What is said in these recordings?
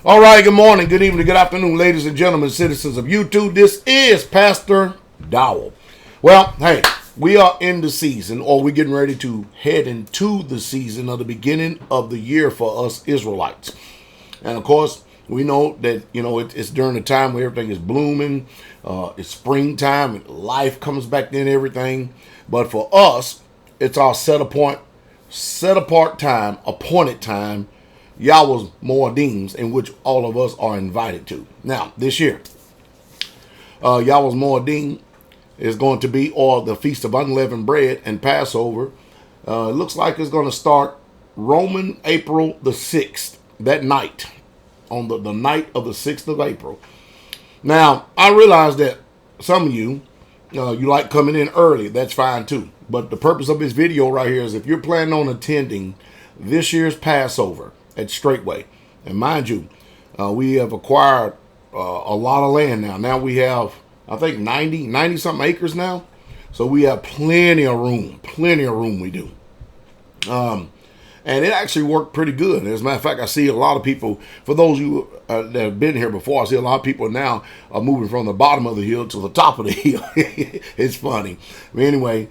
All right, good morning, good evening, good afternoon, ladies and gentlemen, citizens of YouTube. This is Pastor Dowell. Well, hey, we are in the season, or we're getting ready to head into the season of the beginning of the year for us Israelites. And of course, we know that, it's during the time where everything is blooming, it's springtime, and life comes back in everything. But for us, it's our set apart time, appointed time, Yahweh's Moedim, in which all of us are invited to. Now, this year, Yahweh's Moedim is going to be, or the Feast of Unleavened Bread and Passover. It looks like it's going to start Roman April the 6th, that night, on the night of the 6th of April. Now, I realize that some of you, you like coming in early. That's fine too. But the purpose of this video right here is if you're planning on attending this year's Passover at Straightway, and mind you, we have acquired a lot of land now. Now we have, I think, 90 something acres now. So we have plenty of room we do. And it actually worked pretty good. As a matter of fact, I see a lot of people, for those of you that have been here before, I see a lot of people now are moving from the bottom of the hill to the top of the hill. It's funny. But anyway,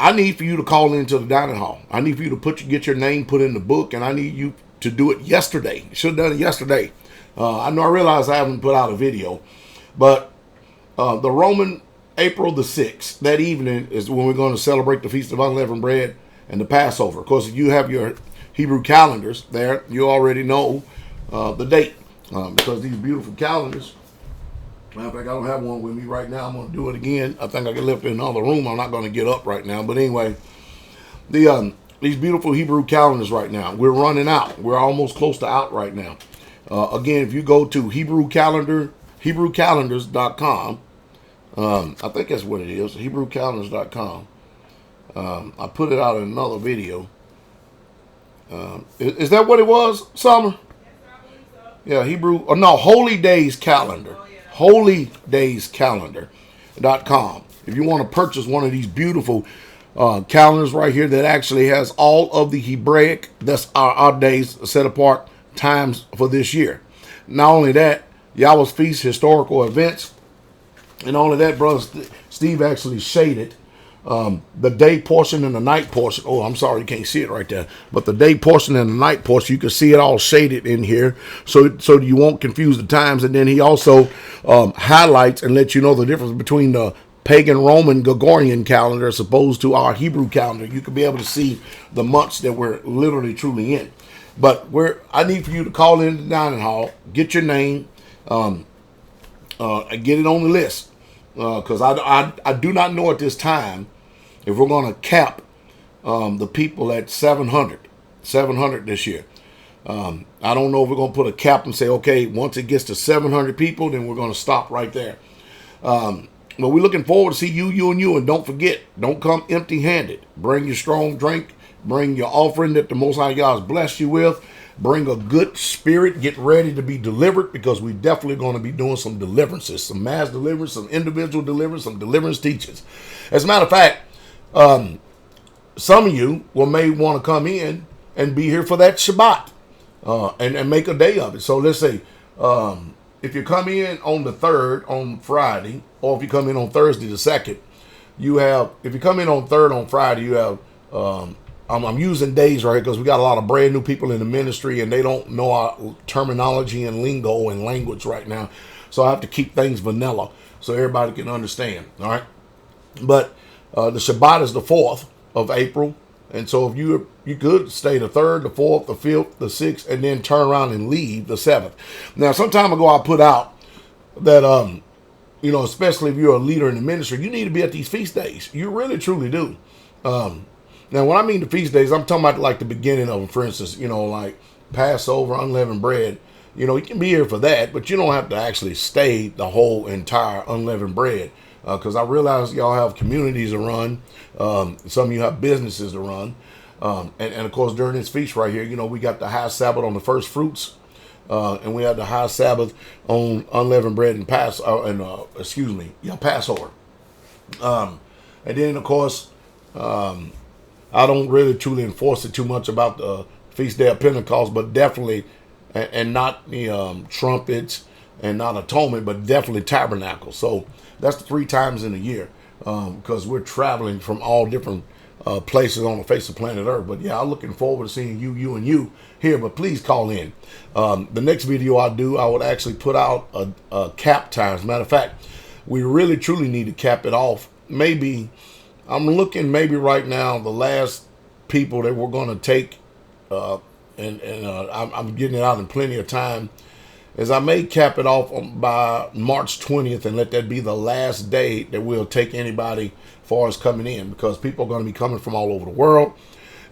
I need for you to call into the dining hall. I need for you to get your name put in the book, and I need you to do it yesterday. You should have done it yesterday. I realize I haven't put out a video, but the Roman April the 6th, that evening is when we're going to celebrate the Feast of Unleavened Bread and the Passover. Of course, if you have your Hebrew calendars there, you already know the date, because these beautiful calendars. Matter of fact, I don't have one with me right now. I'm going to do it again. I think I can left it in another room. I'm not going to get up right now. But anyway, these beautiful Hebrew calendars right now, we're running out. We're almost close to out right now. Again, if you go to HebrewCalendars.com, I think that's what it is, HebrewCalendars.com. I put it out in another video. Is that what it was, Summer? Yeah, Holy Days Calendar. HolyDaysCalendar.com. If you want to purchase one of these beautiful calendars right here that actually has all of the Hebraic, that's our days set apart times for this year. Not only that, Yahweh's Feast, historical events, and all of that, brother Steve actually shaded the day portion and the night portion. Oh, I'm sorry, you can't see it right there. But the day portion and the night portion, you can see it all shaded in here, so you won't confuse the times. And then he also highlights and lets you know the difference between the pagan Roman Gregorian calendar as opposed to our Hebrew calendar. You can be able to see the months that we're literally truly in. But I need for you to call in the dining hall, get your name, and get it on the list. Because I do not know at this time if we're going to cap the people at 700 this year. I don't know if we're going to put a cap and say, okay, once it gets to 700 people, then we're going to stop right there. But we're looking forward to see you, and don't forget, don't come empty-handed. Bring your strong drink, bring your offering that the Most High God has blessed you with. Bring a good spirit. Get ready to be delivered, because we're definitely going to be doing some deliverances, some mass deliverance, some individual deliverance, some deliverance teachings. As a matter of fact, some of you may want to come in and be here for that Shabbat and make a day of it. So let's say if you come in on the 3rd on Friday, or if you come in on Thursday the 2nd, if you come in on 3rd on Friday, you have I'm using days right here because we got a lot of brand new people in the ministry and they don't know our terminology and lingo and language right now. So I have to keep things vanilla so everybody can understand. All right. But the Shabbat is the 4th of April. And so if you could stay the 3rd, the 4th, the 5th, the 6th, and then turn around and leave the 7th. Now, some time ago, I put out that, especially if you're a leader in the ministry, you need to be at these feast days. You really, truly do. Now, when I mean the feast days, I'm talking about like the beginning of them. For instance, like Passover, unleavened bread. You can be here for that, but you don't have to actually stay the whole entire unleavened bread. Because I realize y'all have communities to run. Some of you have businesses to run. And of course, during this feast right here, we got the high Sabbath on the first fruits. And we have the high Sabbath on unleavened bread and Passover. And then, of course, I don't really truly enforce it too much about the Feast Day of Pentecost, but definitely and not the trumpets and not atonement, but definitely tabernacle. So that's the 3 times in a year, because we're traveling from all different places on the face of planet Earth. But yeah, I'm looking forward to seeing you here. But please call in. The next video I do, I would actually put out a cap time. As a matter of fact, we really truly need to cap it off. Maybe I'm looking right now the last people that we're going to take, I'm getting it out in plenty of time, is I may cap it off by March 20th and let that be the last day that we'll take anybody as far as coming in, because people are going to be coming from all over the world,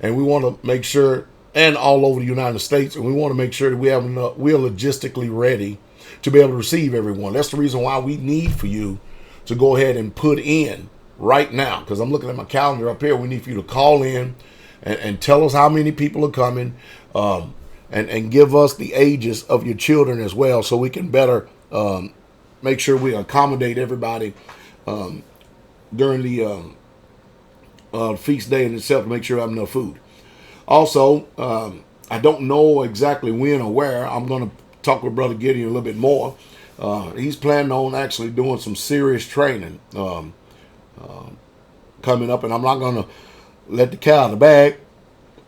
and we want to make sure, and all over the United States, and we want to make sure that we're logistically ready to be able to receive everyone. That's the reason why we need for you to go ahead and put in right now, because I'm looking at my calendar up here. We need for you to call in and tell us how many people are coming, and give us the ages of your children as well, so we can better make sure we accommodate everybody during the feast day in itself, to make sure I have enough food. Also, I don't know exactly when or where. I'm going to talk with Brother Gideon a little bit more. He's planning on actually doing some serious training coming up, and I'm not going to let the cat out of the bag.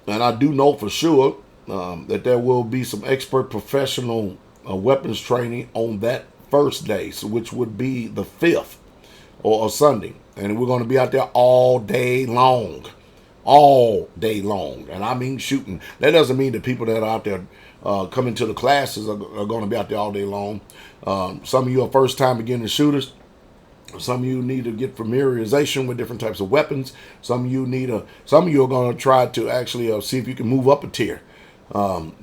And I do know for sure that there will be some expert professional weapons training on that first day, so which would be the 5th or a Sunday. And we're going to be out there all day long. And I mean shooting. That doesn't mean the people that are out there coming to the classes are going to be out there all day long. Some of you are first time beginning shooters. Some of you need to get familiarization with different types of weapons. Some of you are going to try to actually see if you can move up a tier,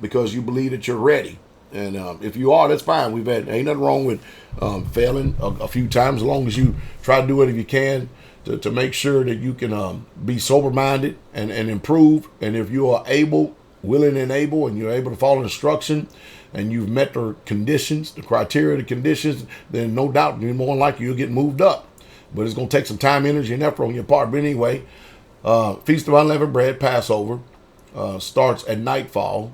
because you believe that you're ready. And if you are, that's fine. Ain't nothing wrong with failing a few times, as long as you try to do it if you can, to make sure that you can be sober-minded and improve. And if you are willing and able, and you're able to follow instruction, and you've met the conditions, the criteria, the conditions, then no doubt you're more likely you'll get moved up. But it's going to take some time, energy, and effort on your part. But anyway, Feast of Unleavened Bread, Passover, starts at nightfall,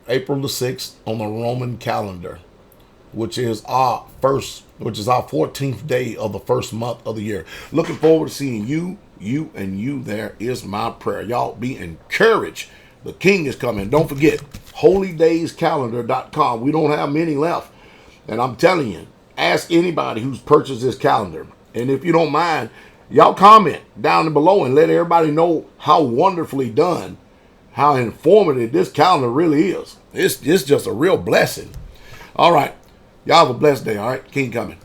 April the 6th on the Roman calendar, which is our 14th day of the first month of the year. Looking forward to seeing you there is my prayer. Y'all be encouraged. The King is coming. Don't forget, holydayscalendar.com. We don't have many left. And I'm telling you, ask anybody who's purchased this calendar. And if you don't mind, y'all comment down below and let everybody know how wonderfully done, how informative this calendar really is. It's just a real blessing. All right. Y'all have a blessed day, all right? King coming.